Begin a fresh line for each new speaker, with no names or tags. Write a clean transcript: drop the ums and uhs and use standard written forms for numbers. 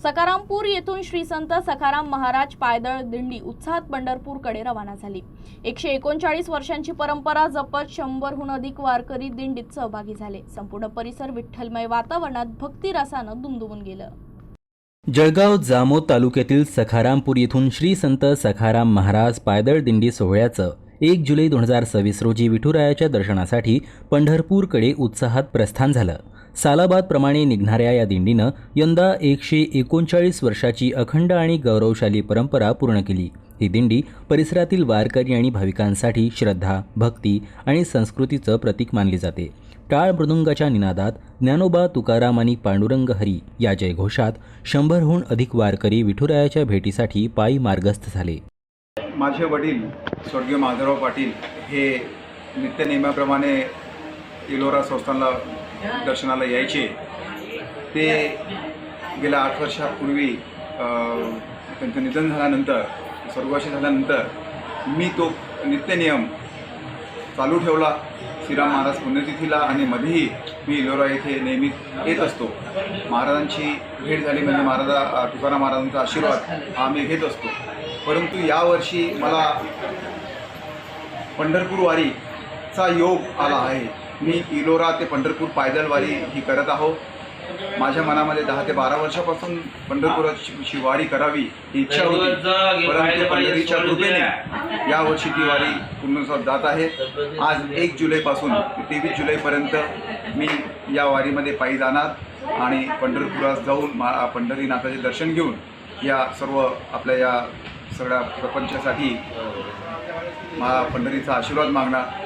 सखारामपूर येथून श्री संत सखाराम महाराज पायदळ दिंडी उत्साहात पंढरपूरकडे रवाना झाली। 139 वर्षांची परंपरा जपत 100हून अधिक वारकरी दिंडीत सहभागी झाले। संपूर्ण परिसर विठ्ठलमय वातावरणात भक्ती रसानं दुमदुमून गेलं।
जळगाव जामोद तालुक्यातील सखारामपूर येथून श्री संत सखाराम महाराज पायदळ दिंडी सोहळ्याचं 1 जुलै 2026 रोजी विठुरायाच्या दर्शनासाठी पंढरपूरकडे उत्साहात प्रस्थान झालं। सालाबादप्रमाणे निघणाऱ्या या दिंडीनं यंदा 139 वर्षाची अखंड आणि गौरवशाली परंपरा पूर्ण केली। ही दिंडी परिसरातील वारकरी आणि भाविकांसाठी श्रद्धा, भक्ती आणि संस्कृतीचं प्रतीक मानली जाते। टाळ मृदुंगाच्या निनादात ज्ञानोबा तुकाराम आणि पांडुरंग हरी या जयघोषात 100हून अधिक वारकरी विठुरायाच्या भेटीसाठी पायी मार्गस्थ झाले।
माझे वडील स्वर्गीय माधवराव पाटील हे नित्यनेमाप्रमाणे इलोरा संस्थानला दर्शनाला यायचे। ते गेल्या 8 वर्षापूर्वी त्यांचं निधन झाल्यानंतर, स्वर्गवासी झाल्यानंतर मी तो नित्यनियम चालू ठेवला। श्रीराम महाराज पुण्यतिथीला आणि मध्येही मी इलोरा येथे नेहमी येत असतो। महाराजांची भेट झाली म्हणजे तुकाराम महाराजांचा आशीर्वाद हा मी घेत असतो। परंतु यावर्षी मला पंढरपूर वारीचा योग आला आहे। मी इलोरा ते पंढरपूर पायदळ वारी ही करत आहो। माझ्या मनामध्ये 10 ते 12 वर्षापासून पंढरपुराची वारी करावी ही इच्छा होती, परंतु पंढरीच्या कृपेने यावर्षी ती वारी पूर्ण जात आहे। आज 1 जुलैपासून ते 23 जुलैपर्यंत मी या वारीमध्ये पायी जाणार आणि पंढरपुरात जाऊन पंढरीनाथाचे दर्शन घेऊन या सर्व आपल्या या सगळ्या प्रपंचासाठी पंढरीचा आशीर्वाद मागणार।